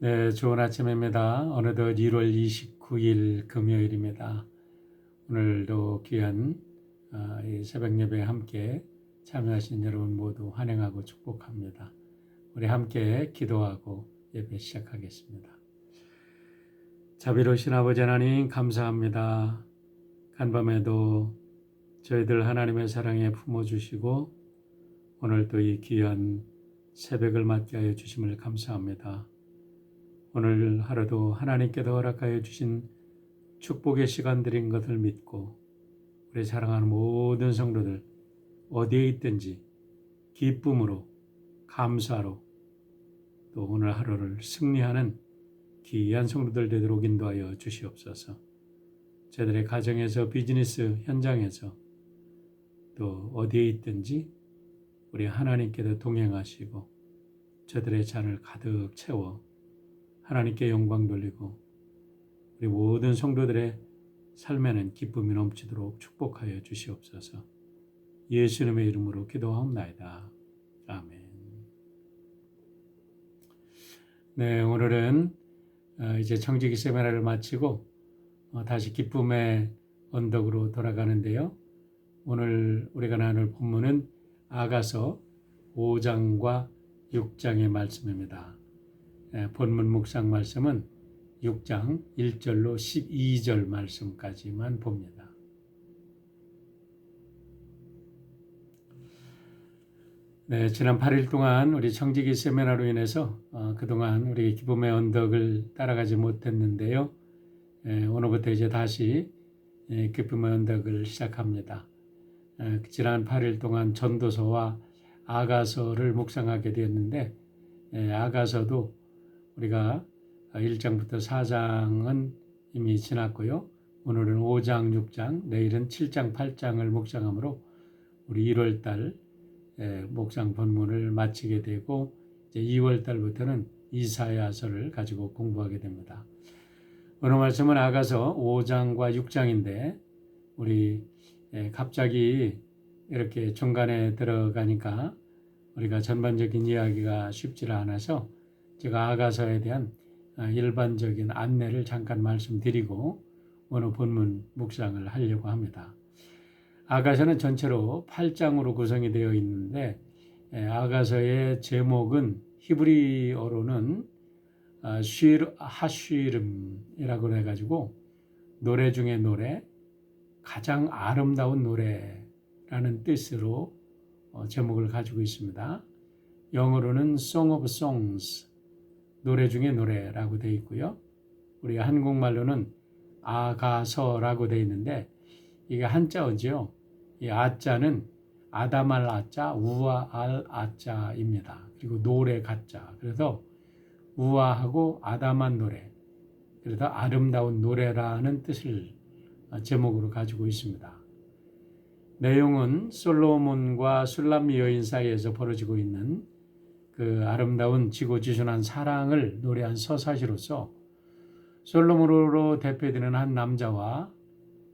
네, 좋은 아침입니다. 어느덧 1월 29일 금요일입니다. 오늘도 귀한 이 새벽 예배에 함께 참여하신 여러분 모두 환영하고 축복합니다. 우리 함께 기도하고 예배 시작하겠습니다. 자비로우신 아버지 하나님 감사합니다. 간밤에도 저희들 하나님의 사랑에 품어주시고 오늘 또 이 귀한 새벽을 맞게 하여 주심을 감사합니다. 오늘 하루도 하나님께서 허락하여 주신 축복의 시간들인 것을 믿고 우리 사랑하는 모든 성도들 어디에 있든지 기쁨으로 감사로 또 오늘 하루를 승리하는 귀한 성도들 되도록 인도하여 주시옵소서. 저들의 가정에서 비즈니스 현장에서 또 어디에 있든지 우리 하나님께서 동행하시고 저들의 잔을 가득 채워 하나님께 영광 돌리고 우리 모든 성도들의 삶에는 기쁨이 넘치도록 축복하여 주시옵소서. 예수님의 이름으로 기도하옵나이다. 아멘. 네, 오늘은 이제 청지기 세미나를 마치고 다시 기쁨의 언덕으로 돌아가는데요. 오늘 우리가 나눌 본문은 아가서 5장과 6장의 말씀입니다. 본문 묵상 말씀은 6장 1절로 12절 말씀까지만 봅니다. 네, 지난 8일 동안 우리 청지기 세미나로 인해서 그동안 우리 기쁨의 언덕을 따라가지 못했는데요. 오늘부터 이제 다시 기쁨의 언덕을 시작합니다. 지난 8일 동안 전도서와 아가서를 묵상하게 되었는데 아가서도 우리가 1장부터 4장은 이미 지났고요. 오늘은 5장, 6장, 내일은 7장, 8장을 묵상하므로 우리 1월달 묵상 본문을 마치게 되고 이제 2월달부터는 이사야서를 가지고 공부하게 됩니다. 오늘 말씀은 아가서 5장과 6장인데 우리 갑자기 이렇게 중간에 들어가니까 우리가 전반적인 이야기가 쉽지 않아서 제가 아가서에 대한 일반적인 안내를 잠깐 말씀드리고 오늘 본문 묵상을 하려고 합니다. 아가서는 전체로 8장으로 구성이 되어 있는데 아가서의 제목은 히브리어로는 쉬르 하쉬름이라고 해가지고 노래 중에 노래, 가장 아름다운 노래라는 뜻으로 제목을 가지고 있습니다. 영어로는 Song of Songs, 노래 중에 노래라고 되어 있고요. 우리 한국말로는 아가서라고 되어 있는데 이게 한자어죠. 이 아자는 아담할 아자, 우아할 아자입니다. 그리고 노래 가자. 그래서 우아하고 아담한 노래, 그래서 아름다운 노래라는 뜻을 제목으로 가지고 있습니다. 내용은 솔로몬과 술람미 여인 사이에서 벌어지고 있는 그 아름다운 지고지순한 사랑을 노래한 서사시로서 솔로몬으로 대표되는 한 남자와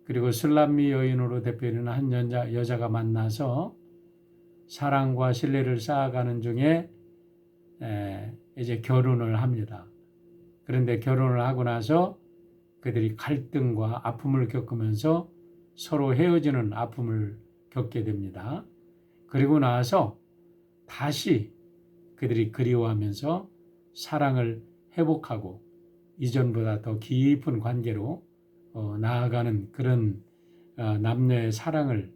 그리고 술람미 여인으로 대표되는 한 여자가 만나서 사랑과 신뢰를 쌓아가는 중에 이제 결혼을 합니다. 그런데 결혼을 하고 나서 그들이 갈등과 아픔을 겪으면서 서로 헤어지는 아픔을 겪게 됩니다. 그리고 나서 다시 그들이 그리워하면서 사랑을 회복하고 이전보다 더 깊은 관계로 나아가는 그런 남녀의 사랑을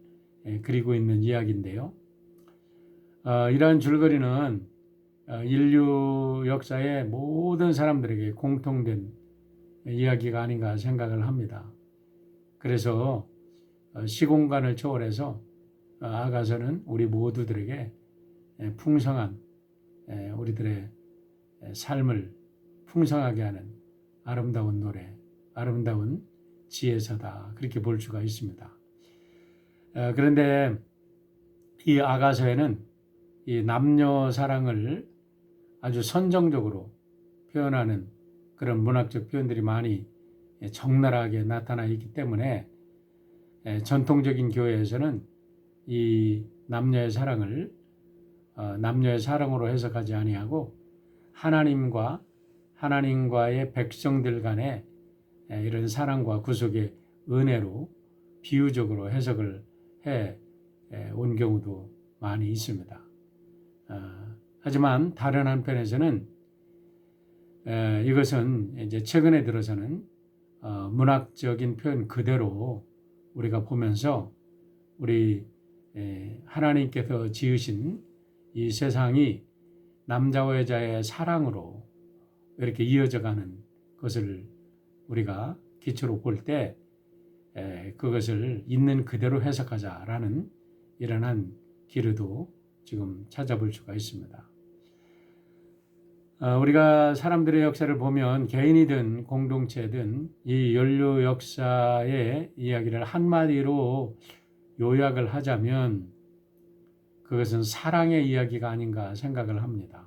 그리고 있는 이야기인데요. 이러한 줄거리는 인류 역사의 모든 사람들에게 공통된 이야기가 아닌가 생각을 합니다. 그래서 시공간을 초월해서 아가서는 우리 모두들에게 풍성한 우리들의 삶을 풍성하게 하는 아름다운 노래, 아름다운 지혜서다, 그렇게 볼 수가 있습니다. 그런데 이 아가서에는 이 남녀 사랑을 아주 선정적으로 표현하는 그런 문학적 표현들이 많이 적나라하게 나타나 있기 때문에 전통적인 교회에서는 이 남녀의 사랑을 남녀의 사랑으로 해석하지 아니하고 하나님과 하나님과의 백성들 간의 이런 사랑과 구속의 은혜로 비유적으로 해석을 해 온 경우도 많이 있습니다. 하지만 다른 한편에서는 이것은 이제 최근에 들어서는 문학적인 표현 그대로 우리가 보면서 우리 하나님께서 지으신 이 세상이 남자와 여자의 사랑으로 이렇게 이어져가는 것을 우리가 기초로 볼 때 그것을 있는 그대로 해석하자라는 이러한 기류도 지금 찾아볼 수가 있습니다. 우리가 사람들의 역사를 보면 개인이든 공동체든 이 인류 역사의 이야기를 한마디로 요약을 하자면 그것은 사랑의 이야기가 아닌가 생각을 합니다.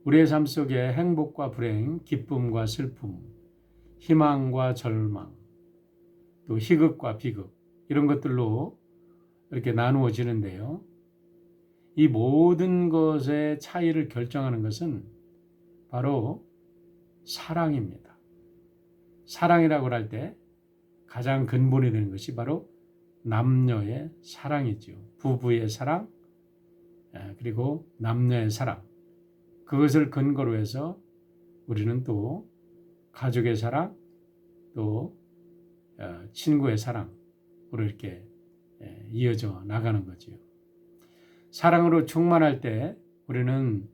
우리의 삶 속에 행복과 불행, 기쁨과 슬픔, 희망과 절망, 또 희극과 비극 이런 것들로 이렇게 나누어지는데요. 이 모든 것의 차이를 결정하는 것은 바로 사랑입니다. 사랑이라고 할 때 가장 근본이 되는 것이 바로 남녀의 사랑이죠. 부부의 사랑, 그리고 남녀의 사랑. 그것을 근거로 해서 우리는 또 가족의 사랑, 또 친구의 사랑으로 이렇게 이어져 나가는 거지요. 사랑으로 충만할 때 우리는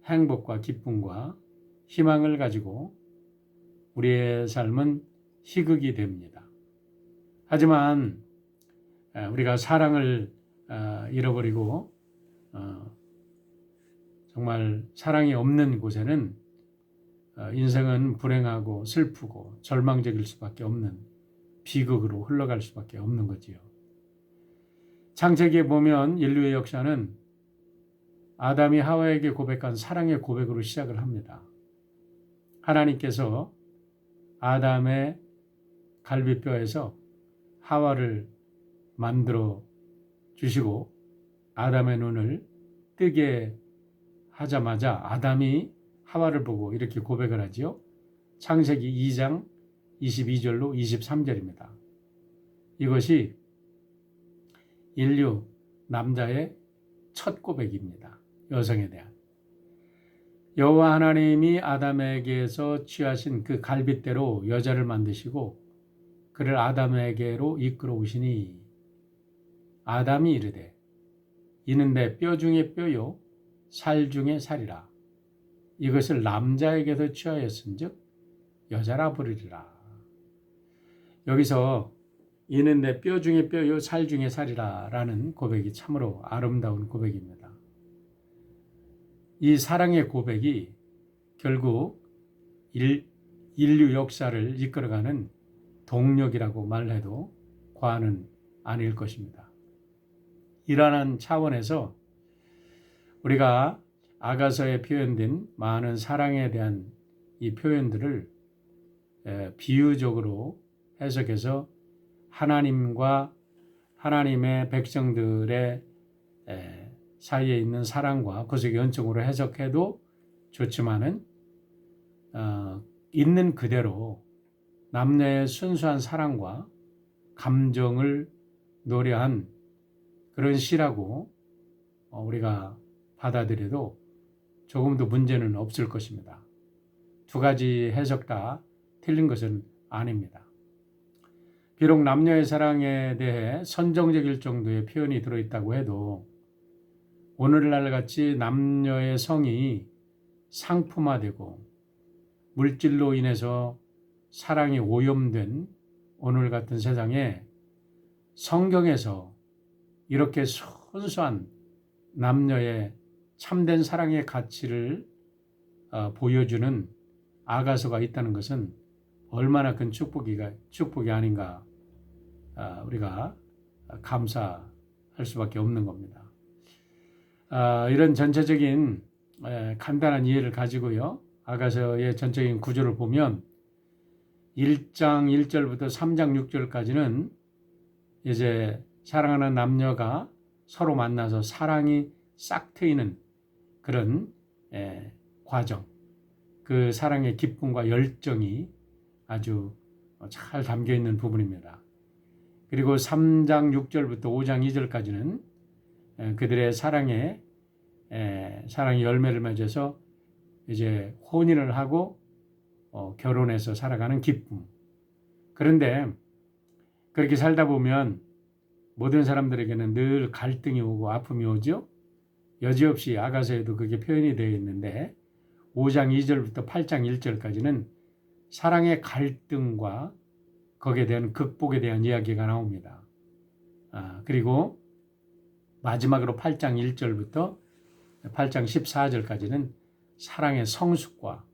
행복과 기쁨과 희망을 가지고 우리의 삶은 희극이 됩니다. 하지만 우리가 사랑을 잃어버리고 정말 사랑이 없는 곳에는 인생은 불행하고 슬프고 절망적일 수밖에 없는 비극으로 흘러갈 수밖에 없는 거지요. 창세기에 보면 인류의 역사는 아담이 하와에게 고백한 사랑의 고백으로 시작을 합니다. 하나님께서 아담의 갈비뼈에서 하와를 만들어 주시고 아담의 눈을 뜨게 하자마자 아담이 하와를 보고 이렇게 고백을 하지요. 창세기 2장 22절로 23절입니다. 이것이 인류 남자의 첫 고백입니다. 여성에 대한. 여호와 하나님이 아담에게서 취하신 그 갈빗대로 여자를 만드시고 그를 아담에게로 이끌어 오시니 아담이 이르되 이는 내 뼈 중에 뼈요 살 중에 살이라. 이것을 남자에게서 취하였은즉 여자라 부르리라. 여기서 이는 내 뼈 중에 뼈요 살 중에 살이라 라는 고백이 참으로 아름다운 고백입니다. 이 사랑의 고백이 결국 인류 역사를 이끌어가는 동력이라고 말해도 과언은 아닐 것입니다. 이러한 차원에서 우리가 아가서에 표현된 많은 사랑에 대한 이 표현들을 비유적으로 해석해서 하나님과 하나님의 백성들의 사이에 있는 사랑과 구속의 연증으로 해석해도 좋지만은 있는 그대로 남녀의 순수한 사랑과 감정을 노래한 그런 시라고 우리가 받아들여도 조금도 문제는 없을 것입니다. 두 가지 해석 다 틀린 것은 아닙니다. 비록 남녀의 사랑에 대해 선정적일 정도의 표현이 들어있다고 해도 오늘날 같이 남녀의 성이 상품화되고 물질로 인해서 사랑이 오염된 오늘 같은 세상에 성경에서 이렇게 순수한 남녀의 참된 사랑의 가치를 보여주는 아가서가 있다는 것은 얼마나 큰 축복이 아닌가 우리가 감사할 수밖에 없는 겁니다. 이런 전체적인 간단한 이해를 가지고요. 아가서의 전적인 구조를 보면 1장 1절부터 3장 6절까지는 이제 사랑하는 남녀가 서로 만나서 사랑이 싹 트이는 그런 과정, 그 사랑의 기쁨과 열정이 아주 잘 담겨 있는 부분입니다. 그리고 3장 6절부터 5장 2절까지는 그들의 사랑의 열매를 맺어서 이제 혼인을 하고 결혼해서 살아가는 기쁨. 그런데 그렇게 살다 보면 모든 사람들에게는 늘 갈등이 오고 아픔이 오죠. 여지없이 아가서에도 그게 표현이 되어 있는데 5장 2절부터 8장 1절까지는 사랑의 갈등과 거기에 대한 극복에 대한 이야기가 나옵니다. 그리고 마지막으로 8장 1절부터 8장 14절까지는 사랑의 성숙과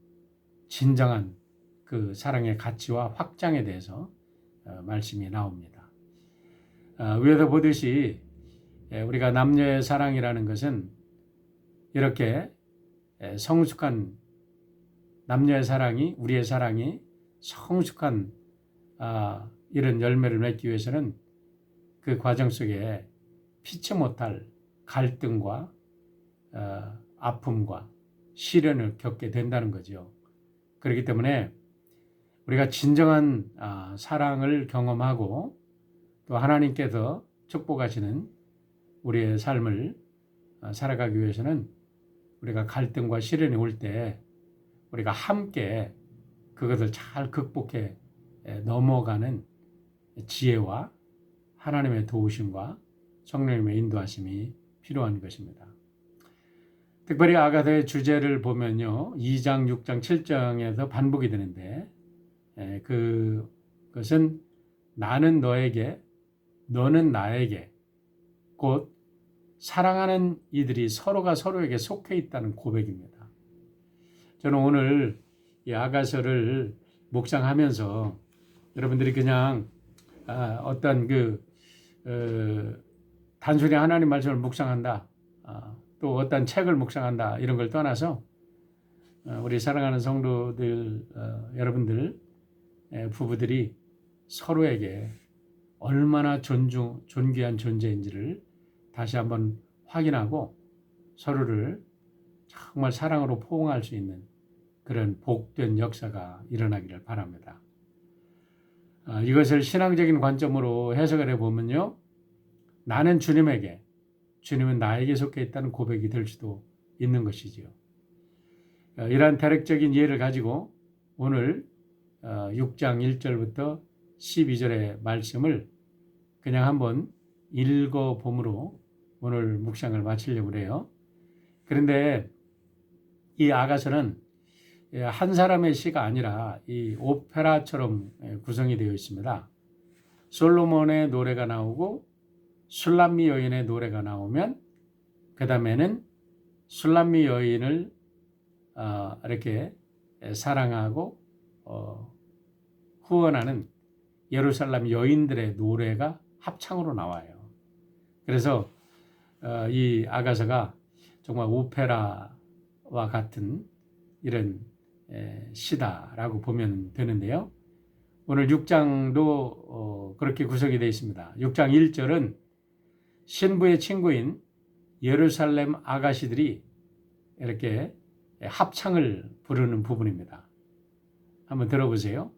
진정한 그 사랑의 가치와 확장에 대해서 말씀이 나옵니다. 위에서 보듯이 우리가 남녀의 사랑이라는 것은 이렇게 성숙한 남녀의 사랑이, 우리의 사랑이 성숙한 이런 열매를 맺기 위해서는 그 과정 속에 피치 못할 갈등과 아픔과 시련을 겪게 된다는 거죠. 그렇기 때문에 우리가 진정한 사랑을 경험하고 또 하나님께서 축복하시는 우리의 삶을 살아가기 위해서는 우리가 갈등과 시련이 올 때 우리가 함께 그것을 잘 극복해 넘어가는 지혜와 하나님의 도우심과 성령님의 인도하심이 필요한 것입니다. 특별히 아가서의 주제를 보면요. 2장, 6장, 7장에서 반복이 되는데 그것은 나는 너에게, 너는 나에게 곧 사랑하는 이들이 서로가 서로에게 속해 있다는 고백입니다. 저는 오늘 이 아가서를 묵상하면서 여러분들이 그냥 어떤 단순히 하나님 말씀을 묵상한다, 또 어떤 책을 묵상한다 이런 걸 떠나서 우리 사랑하는 성도들 여러분들 부부들이 서로에게 얼마나 존귀한 존재인지를 다시 한번 확인하고 서로를 정말 사랑으로 포옹할 수 있는 그런 복된 역사가 일어나기를 바랍니다. 이것을 신앙적인 관점으로 해석을 해보면요. 나는 주님에게, 주님은 나에게 속해 있다는 고백이 될 수도 있는 것이지요. 이러한 대략적인 이해를 가지고 오늘 6장 1절부터 12절의 말씀을 그냥 한번 읽어봄으로 오늘 묵상을 마치려고 해요. 그런데 이 아가서는 한 사람의 시가 아니라 이 오페라처럼 구성이 되어 있습니다. 솔로몬의 노래가 나오고 술람미 여인의 노래가 나오면 그 다음에는 술람미 여인을 이렇게 사랑하고 후원하는 예루살렘 여인들의 노래가 합창으로 나와요. 그래서 이 아가서가 정말 오페라와 같은 이런 시다라고 보면 되는데요. 오늘 6장도 그렇게 구성이 되어 있습니다. 6장 1절은 신부의 친구인 예루살렘 아가씨들이 이렇게 합창을 부르는 부분입니다. 한번 들어보세요.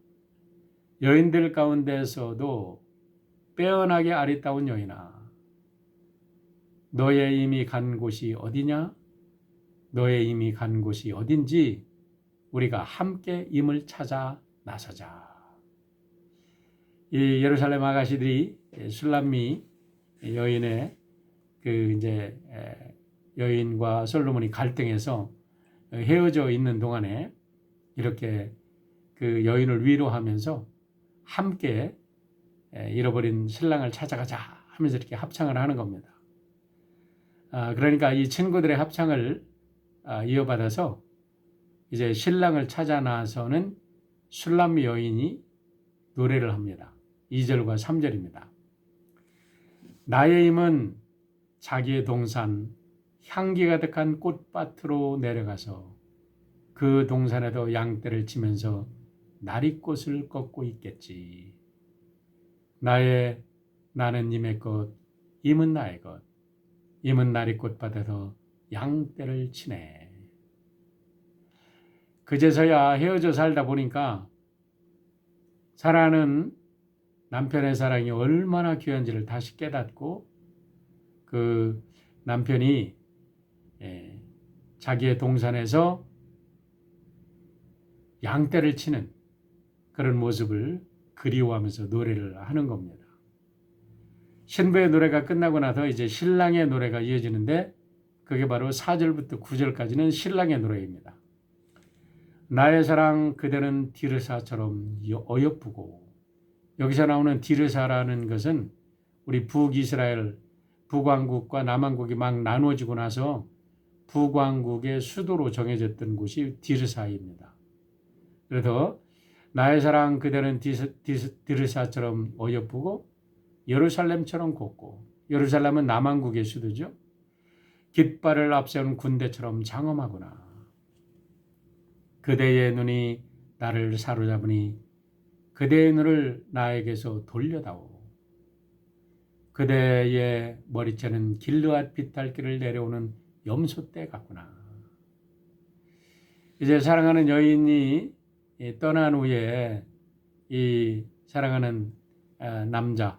여인들 가운데서도 빼어나게 아리따운 여인아, 너의 이미 간 곳이 어디냐? 너의 이미 간 곳이 어딘지 우리가 함께 임을 찾아 나서자. 이 예루살렘 아가씨들이 술람미 여인의 여인과 솔로몬이 갈등해서 헤어져 있는 동안에 이렇게 그 여인을 위로하면서 함께 잃어버린 신랑을 찾아가자 하면서 이렇게 합창을 하는 겁니다. 그러니까 이 친구들의 합창을 이어받아서 이제 신랑을 찾아 나서는 술람미 여인이 노래를 합니다. 2절과 3절입니다. 나의 힘은 자기의 동산 향기 가득한 꽃밭으로 내려가서 그 동산에도 양떼를 치면서 나리꽃을 꺾고 있겠지. 나는 님의 것, 임은 나의 것, 임은 나리꽃밭에서 양떼를 치네. 그제서야 헤어져 살다 보니까 사랑하는 남편의 사랑이 얼마나 귀한지를 다시 깨닫고 그 남편이 자기의 동산에서 양떼를 치는 그런 모습을 그리워하면서 노래를 하는 겁니다. 신부의 노래가 끝나고 나서 이제 신랑의 노래가 이어지는데 그게 바로 4절부터 9절까지는 신랑의 노래입니다. 나의 사랑 그대는 디르사처럼 어여쁘고, 여기서 나오는 디르사라는 것은 우리 북이스라엘 북왕국과 남왕국이 막 나눠지고 나서 북왕국의 수도로 정해졌던 곳이 디르사입니다. 그래서 나의 사랑 그대는 디르사처럼 어여쁘고 예루살렘처럼 곱고, 예루살렘은 남왕국의 수도죠. 깃발을 앞세운 군대처럼 장엄하구나. 그대의 눈이 나를 사로잡으니 그대의 눈을 나에게서 돌려다오. 그대의 머리채는 길르앗 비탈길을 내려오는 염소떼 같구나. 이제 사랑하는 여인이 떠난 후에 이 사랑하는 남자,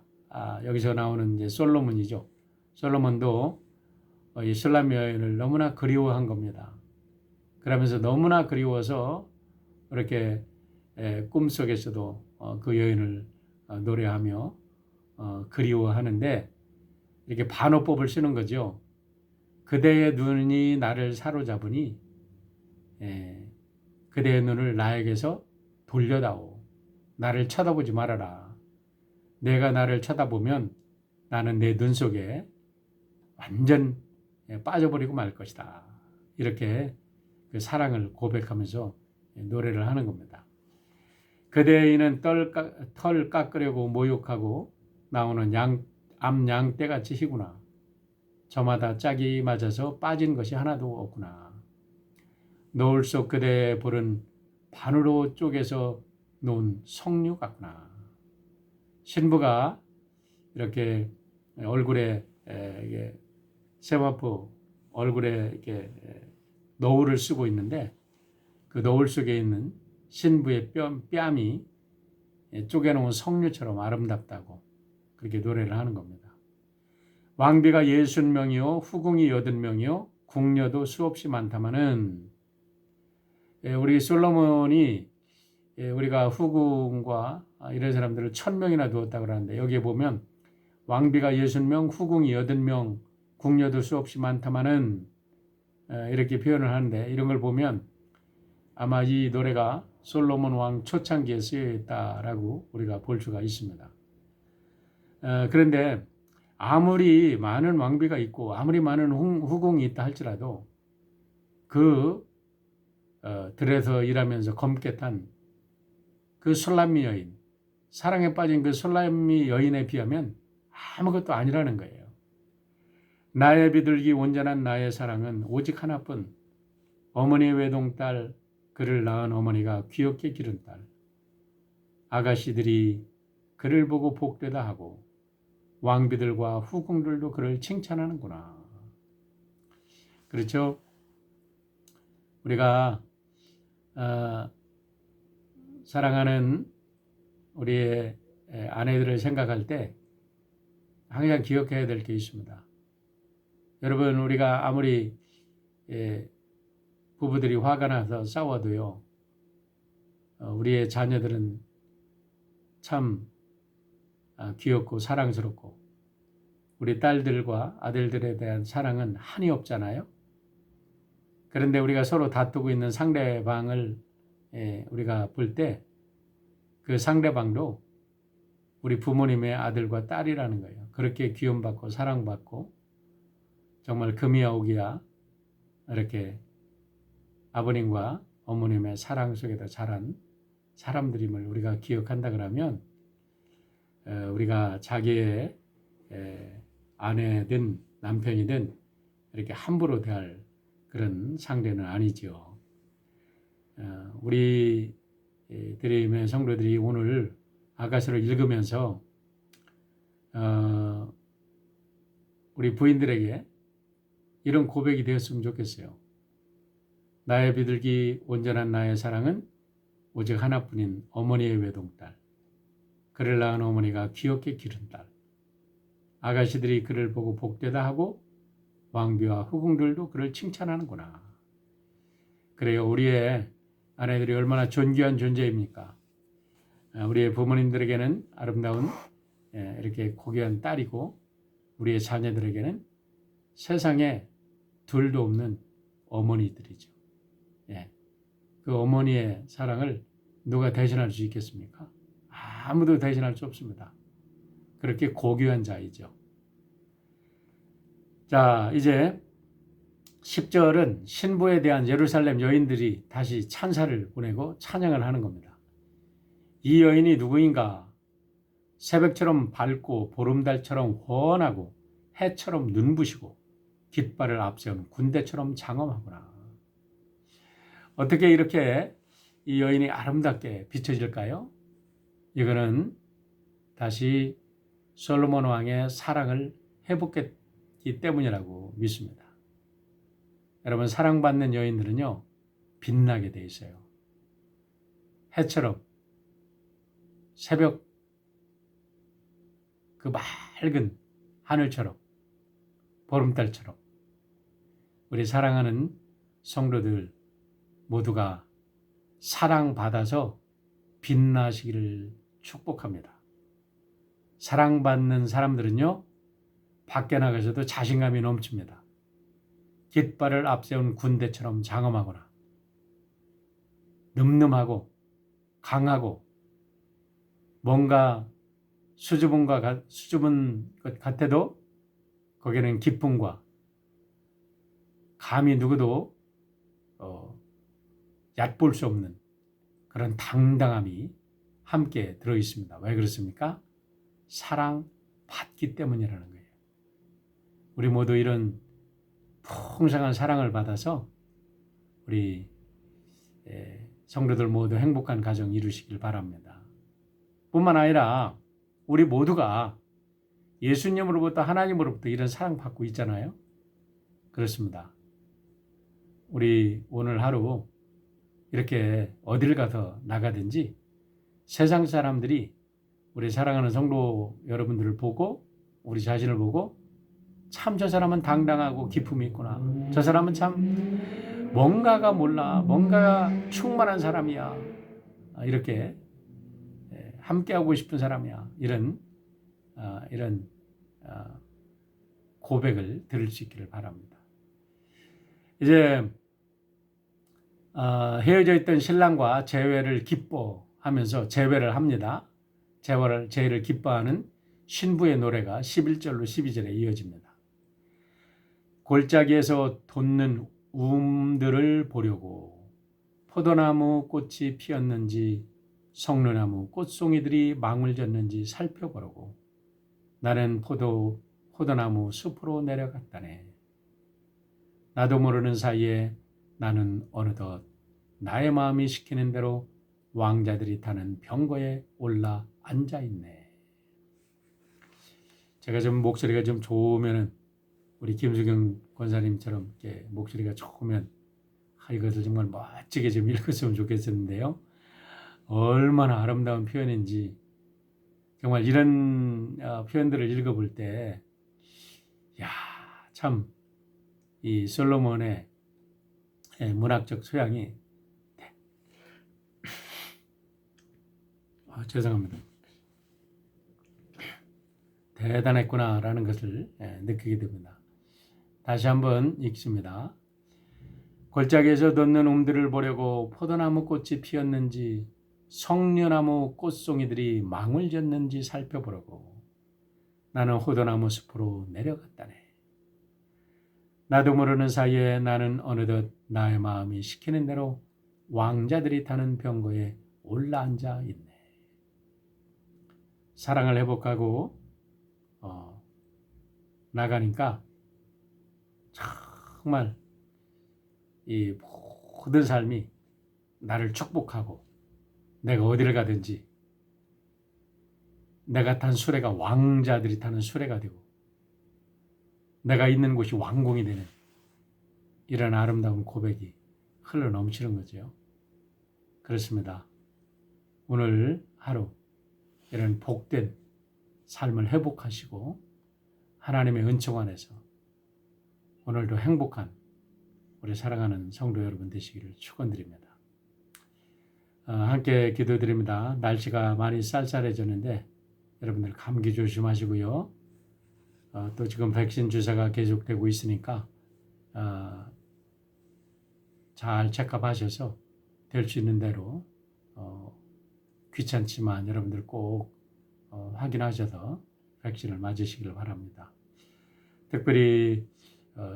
여기서 나오는 이제 솔로몬이죠. 솔로몬도 이 술람 여인을 너무나 그리워한 겁니다. 그러면서 너무나 그리워서 이렇게 꿈속에서도 그 여인을 노래하며 그리워하는데 이렇게 반어법을 쓰는 거죠. 그대의 눈이 나를 사로잡으니 그대의 눈을 나에게서 돌려다오. 나를 쳐다보지 말아라. 내가 나를 쳐다보면 나는 내 눈 속에 완전 빠져버리고 말 것이다. 이렇게 그 사랑을 고백하면서 노래를 하는 겁니다. 그대의 이는 털 깎으려고 모욕하고 나오는 암양떼같이 희구나. 저마다 짝이 맞아서 빠진 것이 하나도 없구나. 노을 속 그대의 볼은 반으로 쪼개서 놓은 석류 같구나. 신부가 이렇게 얼굴에 세마포 얼굴에 이렇게 노을을 쓰고 있는데 그 노을 속에 있는 신부의 뺨이 쪼개놓은 석류처럼 아름답다고 그렇게 노래를 하는 겁니다. 왕비가 60명이요 후궁이 80명이요 궁녀도 수없이 많다마는 우리 솔로몬이 우리가 후궁과 이런 사람들을 1000명이나 두었다고 하는데 여기에 보면 왕비가 60명 후궁이 80명 궁녀도 수없이 많다마는 이렇게 표현을 하는데 이런 걸 보면 아마 이 노래가 솔로몬 왕 초창기에 쓰여 있다라고 우리가 볼 수가 있습니다. 그런데 아무리 많은 왕비가 있고 아무리 많은 후궁이 있다 할지라도 그 들에서 일하면서 검게 탄 그 술람미 여인, 사랑에 빠진 그 술람미 여인에 비하면 아무것도 아니라는 거예요. 나의 비둘기 온전한 나의 사랑은 오직 하나뿐, 어머니 외동딸 그를 낳은 어머니가 귀엽게 기른 딸, 아가씨들이 그를 보고 복되다 하고 왕비들과 후궁들도 그를 칭찬하는구나. 그렇죠? 우리가 사랑하는 우리의 아내들을 생각할 때 항상 기억해야 될 게 있습니다. 여러분, 우리가 아무리 부부들이 화가 나서 싸워도요, 우리의 자녀들은 참 귀엽고 사랑스럽고 우리 딸들과 아들들에 대한 사랑은 한이 없잖아요. 그런데 우리가 서로 다투고 있는 상대방을 우리가 볼 때 그 상대방도 우리 부모님의 아들과 딸이라는 거예요. 그렇게 귀여움받고 사랑받고 정말 금이야 오기야 이렇게 아버님과 어머님의 사랑 속에다 자란 사람들임을 우리가 기억한다 그러면 우리가 자기의 아내든 남편이든 이렇게 함부로 대할 그런 상대는 아니죠. 우리 드림의 성도들이 오늘 아가서를 읽으면서 우리 부인들에게 이런 고백이 되었으면 좋겠어요. 나의 비둘기 온전한 나의 사랑은 오직 하나뿐인 어머니의 외동딸. 그를 낳은 어머니가 귀엽게 기른 딸. 아가씨들이 그를 보고 복되다 하고 왕비와 후궁들도 그를 칭찬하는구나. 그래요. 우리의 아내들이 얼마나 존귀한 존재입니까? 우리의 부모님들에게는 아름다운 이렇게 고귀한 딸이고 우리의 자녀들에게는 세상에 둘도 없는 어머니들이죠. 그 어머니의 사랑을 누가 대신할 수 있겠습니까? 아무도 대신할 수 없습니다. 그렇게 고귀한 자이죠. 자, 이제 10절은 신부에 대한 예루살렘 여인들이 다시 찬사를 보내고 찬양을 하는 겁니다. 이 여인이 누구인가? 새벽처럼 밝고 보름달처럼 훤하고 해처럼 눈부시고 깃발을 앞세운 군대처럼 장엄하구나. 어떻게 이렇게 이 여인이 아름답게 비춰질까요? 이거는 다시 솔로몬 왕의 사랑을 회복했기 때문이라고 믿습니다. 여러분, 사랑받는 여인들은요, 빛나게 돼 있어요. 해처럼, 새벽 그 맑은 하늘처럼, 보름달처럼 우리 사랑하는 성도들 모두가 사랑받아서 빛나시기를 축복합니다. 사랑받는 사람들은요, 밖에 나가서도 자신감이 넘칩니다. 깃발을 앞세운 군대처럼 장엄하거나 늠름하고 강하고 뭔가 수줍은 것 같아도 거기는 기쁨과 감히 누구도 얕볼 수 없는 그런 당당함이 함께 들어있습니다. 왜 그렇습니까? 사랑받기 때문이라는 거예요. 우리 모두 이런 풍성한 사랑을 받아서 우리 성도들 모두 행복한 가정 이루시길 바랍니다. 뿐만 아니라 우리 모두가 예수님으로부터 하나님으로부터 이런 사랑받고 있잖아요. 그렇습니다. 우리 오늘 하루 이렇게 어딜 가서 나가든지 세상 사람들이 우리 사랑하는 성도 여러분들을 보고 우리 자신을 보고 참 저 사람은 당당하고 기품이 있구나. 저 사람은 참 뭔가가 몰라. 뭔가가 충만한 사람이야. 이렇게 함께하고 싶은 사람이야. 이런 고백을 들을 수 있기를 바랍니다. 이제 헤어져 있던 신랑과 재회를 기뻐하면서 재회를 합니다. 재회를 기뻐하는 신부의 노래가 11절로 12절에 이어집니다. 골짜기에서 돋는 움들을 보려고 포도나무 꽃이 피었는지 성류나무 꽃송이들이 망을 졌는지 살펴보려고 나는 포도나무 숲으로 내려갔다네. 나도 모르는 사이에 나는 어느덧 나의 마음이 시키는 대로 왕자들이 타는 병거에 올라 앉아있네. 제가 좀 목소리가 좀 좋으면은 우리 김수경 권사님처럼 이렇게 목소리가 좋으면 이것을 정말 멋지게 좀 읽었으면 좋겠었는데요. 얼마나 아름다운 표현인지 정말 이런 표현들을 읽어볼 때 참 이 솔로몬의 문학적 소양이 죄송합니다. 대단했구나라는 것을 느끼게 됩니다. 다시 한번 읽습니다. 골짜기에서 돋는 움들을 보려고 포도나무 꽃이 피었는지 성류나무 꽃송이들이 망을 졌는지 살펴보려고 나는 포도나무 숲으로 내려갔다네. 나도 모르는 사이에 나는 어느덧 나의 마음이 시키는 대로 왕자들이 타는 병거에 올라앉아 있네. 사랑을 회복하고 나가니까 정말 이 모든 삶이 나를 축복하고 내가 어디를 가든지 내가 탄 수레가 왕자들이 타는 수레가 되고 내가 있는 곳이 왕궁이 되는 이런 아름다운 고백이 흘러 넘치는 거죠. 그렇습니다. 오늘 하루 이런 복된 삶을 회복하시고 하나님의 은총 안에서 오늘도 행복한 우리 사랑하는 성도 여러분 되시기를 축원드립니다. 함께 기도드립니다. 날씨가 많이 쌀쌀해졌는데 여러분들 감기 조심하시고요. 또 지금 백신 주사가 계속되고 있으니까 잘 체크하셔서 될 수 있는 대로 귀찮지만 여러분들 꼭 확인하셔서 백신을 맞으시길 바랍니다. 특별히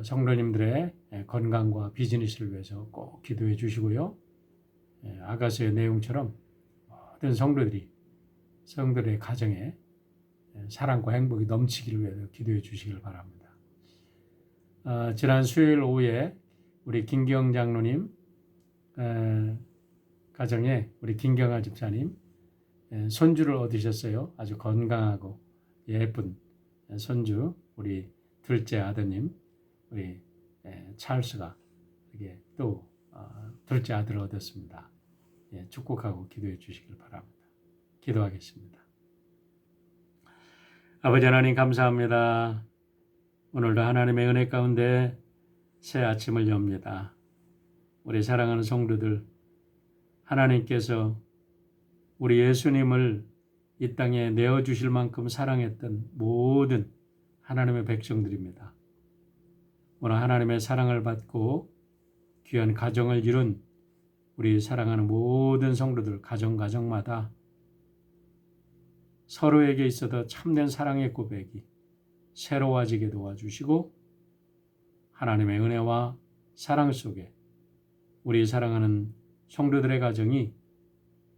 성도님들의 건강과 비즈니스를 위해서 꼭 기도해 주시고요. 아가서의 내용처럼 모든 성도들의 가정에 사랑과 행복이 넘치기를 위해서 기도해 주시길 바랍니다. 지난 수요일 오후에 우리 김경 장로님 가정에 우리 김경아 집사님 손주를 얻으셨어요. 아주 건강하고 예쁜 손주, 우리 둘째 아드님, 우리 찰스가 이게 또 둘째 아들을 얻었습니다. 축복하고 기도해 주시길 바랍니다. 기도하겠습니다. 아버지 하나님 감사합니다. 오늘도 하나님의 은혜 가운데 새 아침을 엽니다. 우리 사랑하는 성도들, 하나님께서 우리 예수님을 이 땅에 내어주실 만큼 사랑했던 모든 하나님의 백성들입니다. 오늘 하나님의 사랑을 받고 귀한 가정을 이룬 우리 사랑하는 모든 성도들 가정마다 서로에게 있어도 참된 사랑의 고백이 새로워지게 도와주시고 하나님의 은혜와 사랑 속에 우리 사랑하는 성도들의 가정이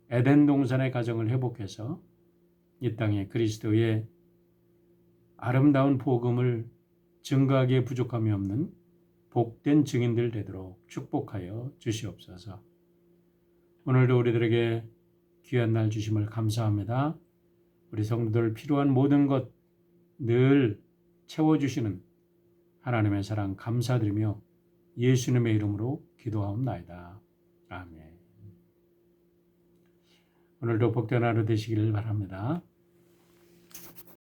에덴 동산의 가정을 회복해서 이 땅에 그리스도의 아름다운 복음을 증거하기에 부족함이 없는 복된 증인들 되도록 축복하여 주시옵소서. 오늘도 우리들에게 귀한 날 주심을 감사합니다. 우리 성도들 필요한 모든 것 늘 채워주시는 하나님의 사랑 감사드리며 예수님의 이름으로 기도하옵나이다. 아멘. 오늘도 복된 하루 되시기를 바랍니다.